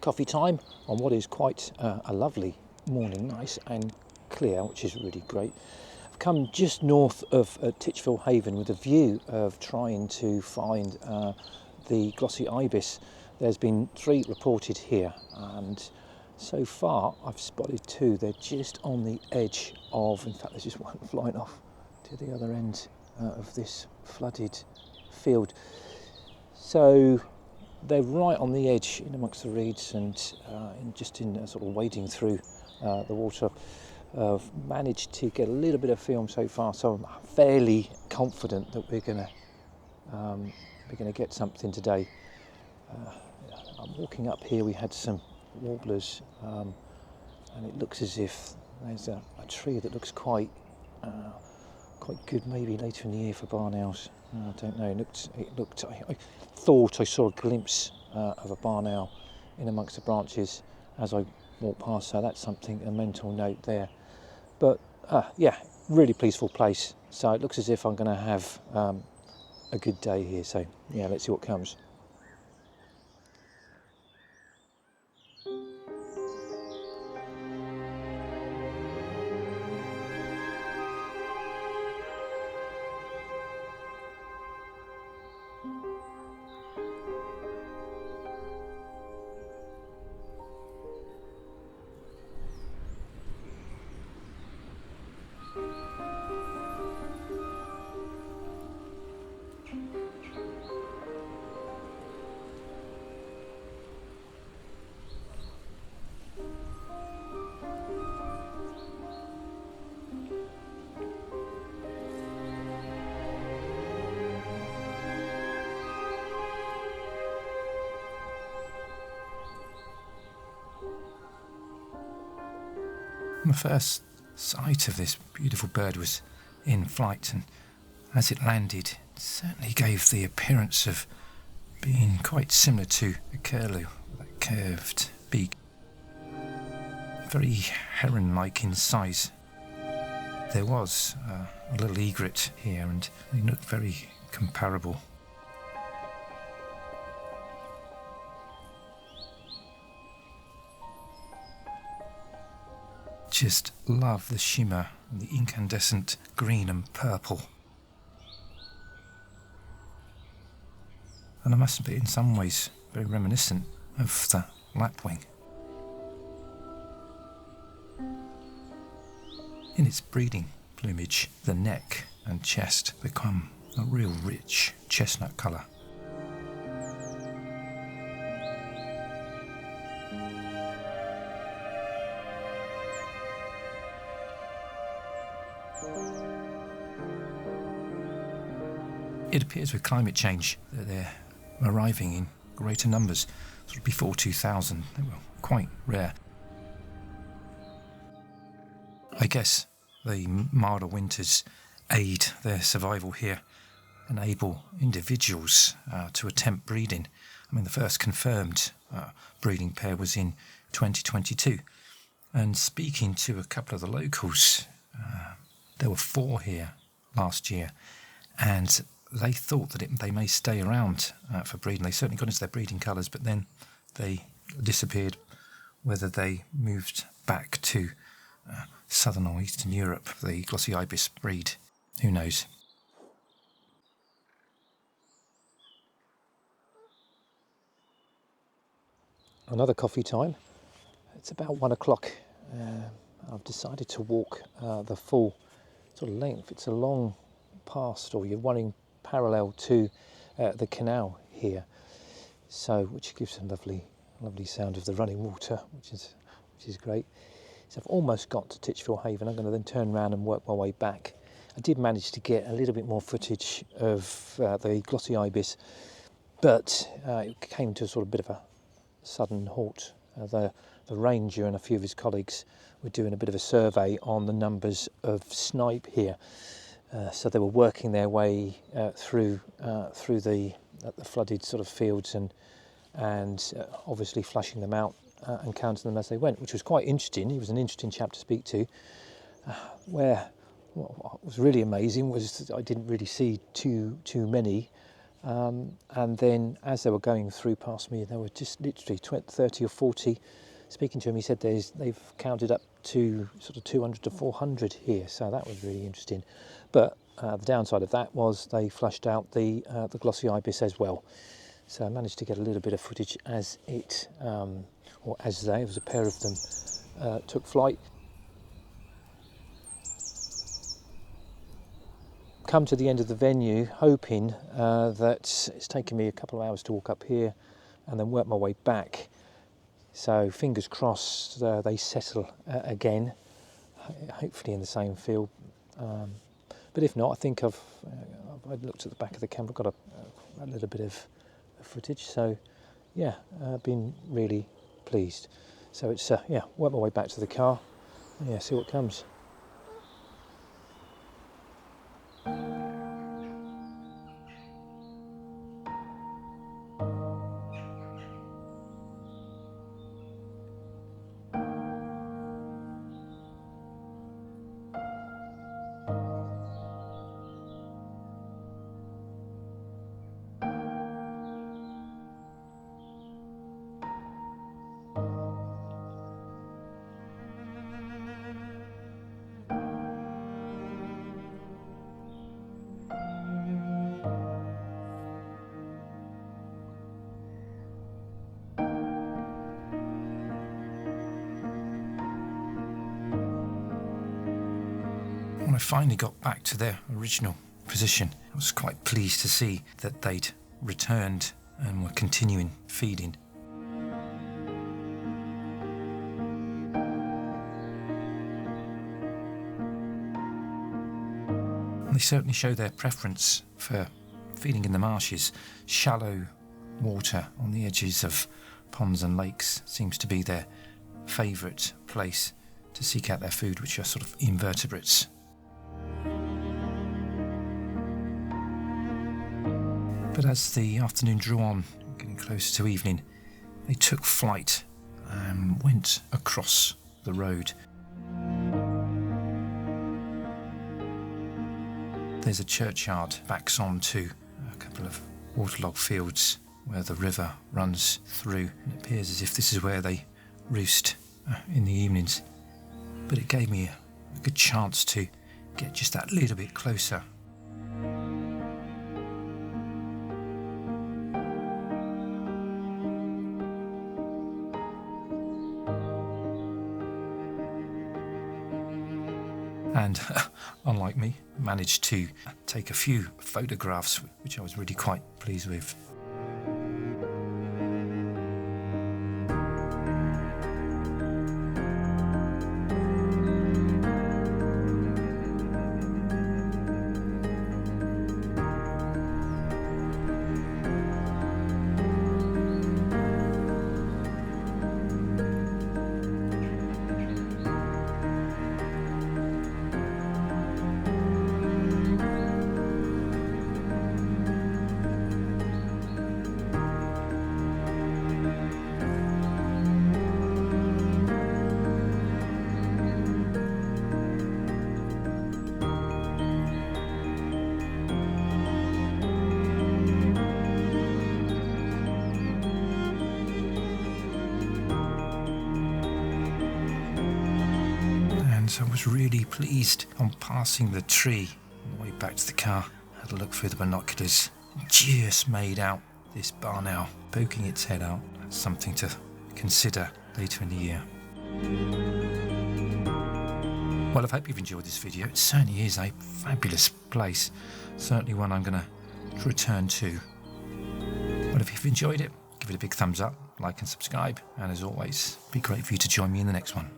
coffee time on what is quite a lovely morning, nice and clear, which is really great. I've come just north of Titchfield Haven with a view of trying to find the Glossy Ibis. There's been 3 reported here, and so far I've spotted 2. They're just on the edge of, in fact there's just one flying off to the other end of this flooded field. So they're right on the edge in amongst the reeds and just in sort of wading through the water. I've managed to get a little bit of film so far, so I'm fairly confident that we're going to get something today. I'm walking up here. We had some warblers, and it looks as if there's a tree that looks quite good, maybe later in the year for barn owls. I don't know. It looked. I thought I saw a glimpse of a barn owl in amongst the branches as I walked past. So that's something, a mental note there. But yeah, really peaceful place. So it looks as if I'm going to have a good day here. So yeah, let's see what comes. My first sight of this beautiful bird was in flight, and as it landed, it certainly gave the appearance of being quite similar to a curlew, that curved beak. Very heron-like in size. There was a little egret here, and they looked very comparable. Just love the shimmer and the incandescent green and purple. And I must admit, in some ways, very reminiscent of the lapwing. In its breeding plumage, the neck and chest become a real rich chestnut colour. It appears with climate change that they're arriving in greater numbers. Sort of before 2000, they were quite rare. I guess the milder winters aid their survival here, enable individuals to attempt breeding. I mean, the first confirmed breeding pair was in 2022. And speaking to a couple of the locals, there were 4 here last year, and they thought that they may stay around for breeding. They certainly got into their breeding colours, but then they disappeared. Whether they moved back to southern or eastern Europe, the Glossy Ibis breed, who knows? Another coffee time. It's about 1 o'clock. I've decided to walk the full sort of length. It's a long past, or you're running parallel to the canal here, so which gives a lovely sound of the running water, which is great. So I've almost got to Titchfield Haven. I'm going to then turn around and work my way back. I did manage to get a little bit more footage of the Glossy Ibis, but it came to a sort of bit of a sudden halt. The ranger and a few of his colleagues were doing a bit of a survey on the numbers of snipe here. So they were working their way through the flooded sort of fields and obviously flushing them out and counting them as they went, which was quite interesting. He was an interesting chap to speak to. What was really amazing was that I didn't really see too many. And then as they were going through past me, there were just literally 30 or 40. Speaking to him, he said they've counted up to sort of 200 to 400 here, so that was really interesting. But the downside of that was they flushed out the Glossy Ibis as well. So I managed to get a little bit of footage as it, or as there was a pair of them, took flight. Come to the end of the venue, hoping that it's taken me a couple of hours to walk up here and then work my way back. So fingers crossed they settle again, hopefully in the same field. But if not, I think I've looked at the back of the camera, got a little bit of footage. So yeah, been really pleased. So it's yeah, work my way back to the car. And, yeah, see what comes. When I finally got back to their original position, I was quite pleased to see that they'd returned and were continuing feeding. And they certainly show their preference for feeding in the marshes. Shallow water on the edges of ponds and lakes seems to be their favourite place to seek out their food, which are sort of invertebrates. But as the afternoon drew on, getting closer to evening, they took flight and went across the road. There's a churchyard backs on to a couple of waterlogged fields where the river runs through, and it appears as if this is where they roost in the evenings. But it gave me a good chance to get just that little bit closer. And unlike me, managed to take a few photographs, which I was really quite pleased with. So I was really pleased on passing the tree on the way back to the car. Had a look through the binoculars, just made out this barn owl poking its head out. That's something to consider later in the year. Well, I hope you've enjoyed this video. It certainly is a fabulous place. Certainly one I'm going to return to. Well, if you've enjoyed it, give it a big thumbs up, like and subscribe. And as always, it'd be great for you to join me in the next one.